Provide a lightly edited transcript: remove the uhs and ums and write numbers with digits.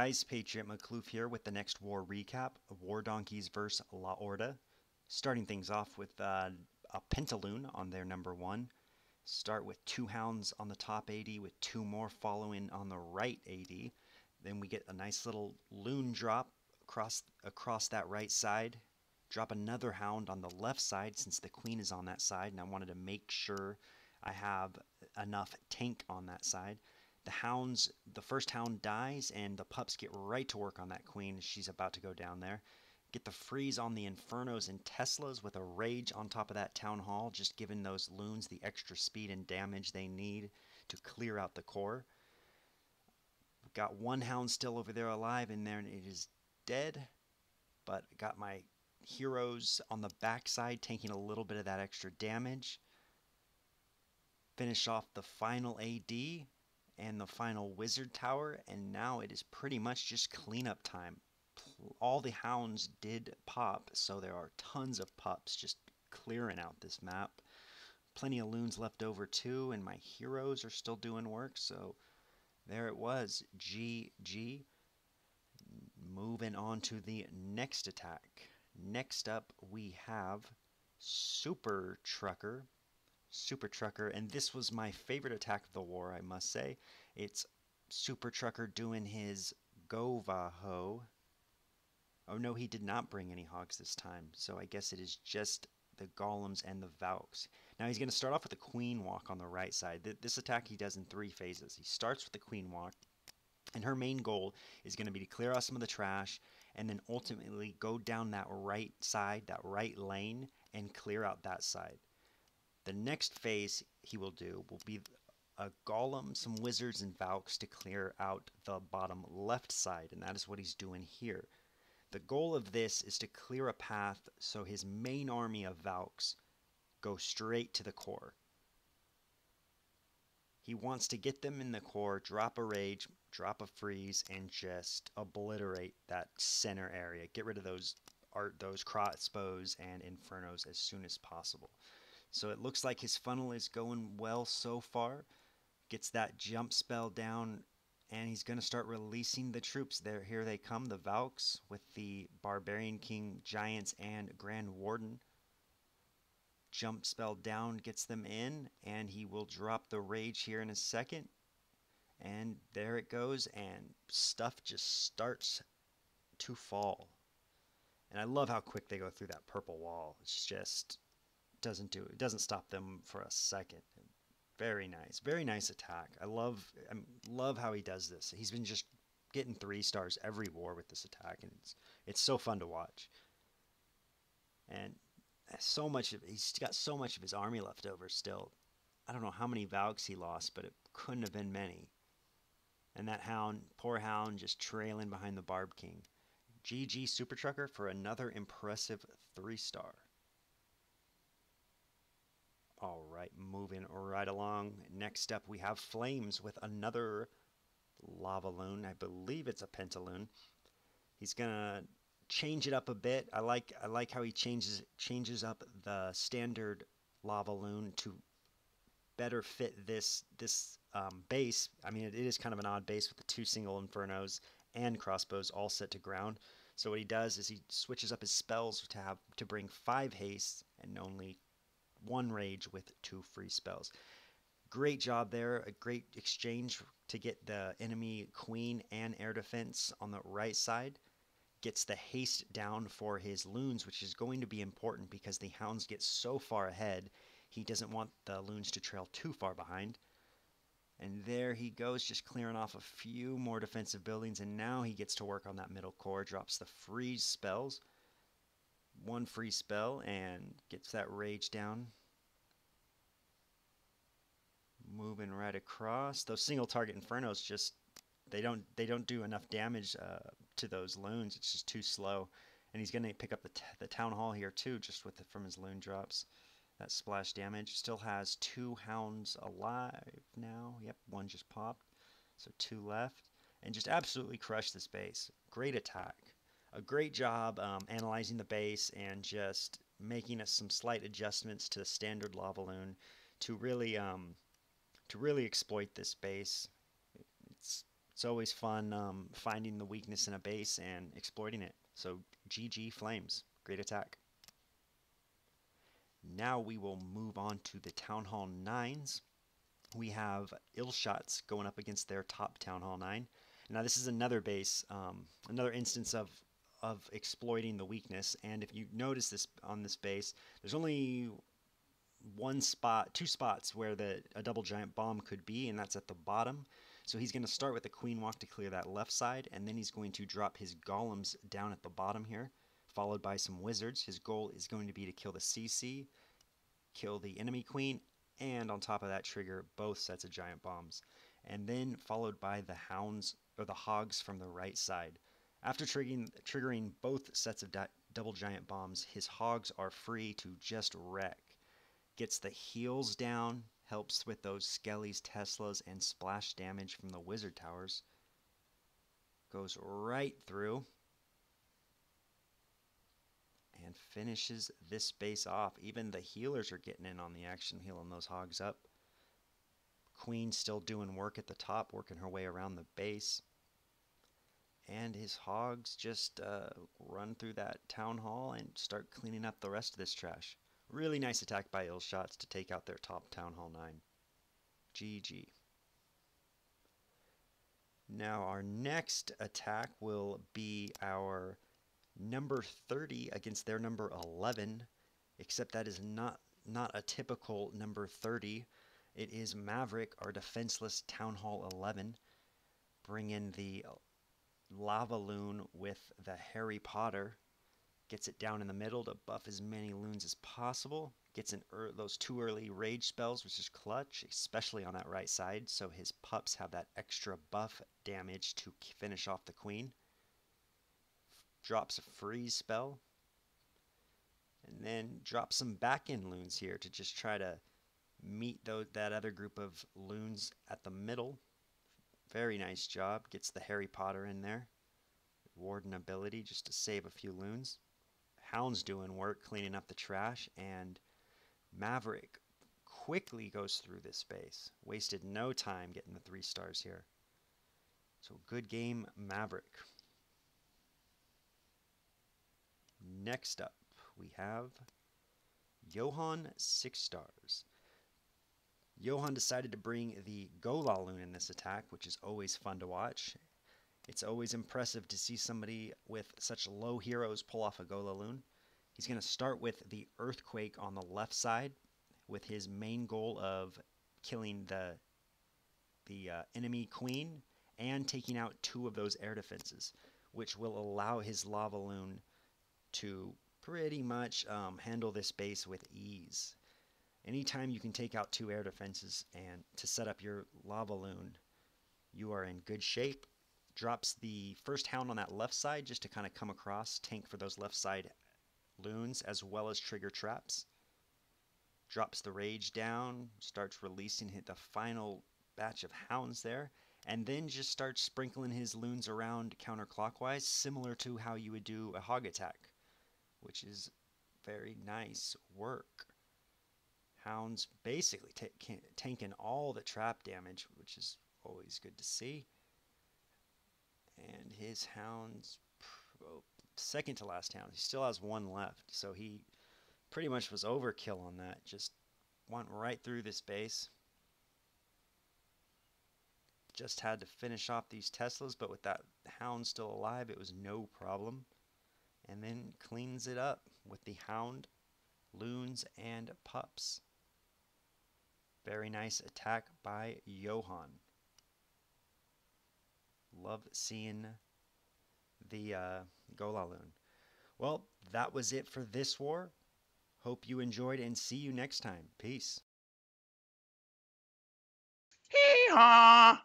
guys, Patriot McCloof here with the next war recap of Wardonkeys vs. La ORDA. Starting things off with a Penta Loon on their number 1. Start with 2 hounds on the top AD with 2 more following on the right AD. Then we get a nice little loon drop across that right side. Drop another hound on the left side since the queen is on that side, and I wanted to make sure I have enough tank on that side. The first hound dies, and the pups get right to work on that queen. She's about to go down there. Get the freeze on the Infernos and Teslas with a rage on top of that town hall, just giving those loons the extra speed and damage they need to clear out the core. We've got 1 hound still over there alive in there, and it is dead. But got my heroes on the backside taking a little bit of that extra damage. Finish off the final AD and the final wizard tower, and now it is pretty much just cleanup time. All the hounds did pop, so there are tons of pups just clearing out this map. Plenty of loons left over too, and my heroes are still doing work, so there it was. GG. Moving on to the next attack. Next up we have Super Trucker, and this was my favorite attack of the war, I must say. It's Super Trucker doing his Govaho. Oh no, he did not bring any hogs this time, so I guess it is just the golems and the Valks. Now he's going to start off with the Queen Walk on the right side. This attack he does in 3 phases. He starts with the Queen Walk, and her main goal is going to be to clear out some of the trash, and then ultimately go down that right side, that right lane, and clear out that side. The next phase he will do will be a golem, some wizards, and Valks to clear out the bottom left side, and that is what he's doing here. The goal of this is to clear a path so his main army of Valks go straight to the core. He wants to get them in the core, drop a rage, drop a freeze, and just obliterate that center area. Get rid of those crossbows and infernos as soon as possible. So it looks like his funnel is going well so far. Gets that jump spell down, and he's going to start releasing the troops. Here they come, the Valks with the Barbarian King, Giants, and Grand Warden. Jump spell down gets them in, and he will drop the rage here in a second. And there it goes, and stuff just starts to fall. And I love how quick they go through that purple wall. It's just it doesn't stop them for a second. Very nice attack. I love how he does this. He's been just getting 3 stars every war with this attack, and it's so fun to watch. And he's got so much of his army left over still. I don't know how many Valks he lost, but it couldn't have been many. And that hound, poor hound, just trailing behind the Barb King. GG Super Trucker for another impressive 3-star. Alright, moving right along. Next up we have Flames with another Lava Loon. I believe it's a Penta Loon. He's gonna change it up a bit. I like how he changes up the standard Lava Loon to better fit this base. I mean, it is kind of an odd base with the 2 single Infernos and crossbows all set to ground. So what he does is he switches up his spells to bring 5 haste and only 1 rage with 2 free spells. Great job there. A great exchange to get the enemy queen and air defense on the right side. Gets the haste down for his loons, which is going to be important because the hounds get so far ahead. He doesn't want the loons to trail too far behind. And there he goes, just clearing off a few more defensive buildings, and now he gets to work on that middle core. Drops the freeze spells. 1 free spell, and gets that rage down. Moving right across. Those single target Infernos just they don't do enough damage to those loons. It's just too slow. And he's going to pick up the town hall here too, just from his loon drops. That splash damage. Still has 2 hounds alive now. Yep, 1 just popped. So 2 left. And just absolutely crushed this base. Great attack. A great job analyzing the base and just making some slight adjustments to the standard Lava Loon to really exploit this base. It's It's always fun finding the weakness in a base and exploiting it. So GG Flames. Great attack. Now we will move on to the Town Hall 9s. We have Illshots going up against their top Town Hall 9. Now this is another base, another instance of exploiting the weakness. And if you notice this on this base, there's only two spots where a double giant bomb could be, and that's at the bottom. So he's going to start with the Queen Walk to clear that left side, and then he's going to drop his golems down at the bottom here, followed by some wizards. His goal is going to be to kill the CC, kill the enemy queen, and on top of that trigger both sets of giant bombs. And then followed by the hounds or the hogs from the right side. After triggering both sets of double giant bombs, his hogs are free to just wreck. Gets the heals down, helps with those Skellies, Teslas, and splash damage from the wizard towers. Goes right through and finishes this base off. Even the healers are getting in on the action, healing those hogs up. Queen still doing work at the top, working her way around the base. And his hogs just run through that town hall and start cleaning up the rest of this trash. Really nice attack by Illshots to take out their top Town Hall 9. GG. Now our next attack will be our number 30 against their number 11, except that is not a typical number 30. It is Maverick, our defenseless Town Hall 11. Bring in the Lava Loon with the Harry Potter. Gets it down in the middle to buff as many loons as possible. Gets in those 2 early rage spells, which is clutch, especially on that right side, so his pups have that extra buff damage to finish off the queen. Drops a freeze spell. And then drops some back-end loons here to just try to meet that other group of loons at the middle. Very nice job. Gets the Harry Potter in there. Warden ability just to save a few loons. Hound's doing work, cleaning up the trash, and Maverick quickly goes through this space. Wasted no time getting the 3 stars here. So good game, Maverick. Next up, we have Johann, 6 stars. Johann decided to bring the Gola Loon in this attack, which is always fun to watch. It's always impressive to see somebody with such low heroes pull off a Gola Loon. He's going to start with the Earthquake on the left side with his main goal of killing the enemy queen and taking out 2 of those air defenses, which will allow his Lava Loon to pretty much handle this base with ease. Anytime you can take out 2 air defenses and to set up your Lava Loon, you are in good shape. Drops the first hound on that left side just to kind of come across, tank for those left side loons as well as trigger traps. Drops the rage down, starts releasing the final batch of hounds there, and then just starts sprinkling his loons around counterclockwise, similar to how you would do a hog attack, which is very nice work. Hounds basically tanking all the trap damage, which is always good to see. And his hounds, second to last hound, he still has 1 left, so he pretty much was overkill on that. Just went right through this base. Just had to finish off these Teslas, but with that hound still alive, it was no problem. And then cleans it up with the hound, loons, and pups. Very nice attack by Johann. Love seeing the Gola Loon. Well, that was it for this war. Hope you enjoyed and see you next time. Peace. Hee-haw!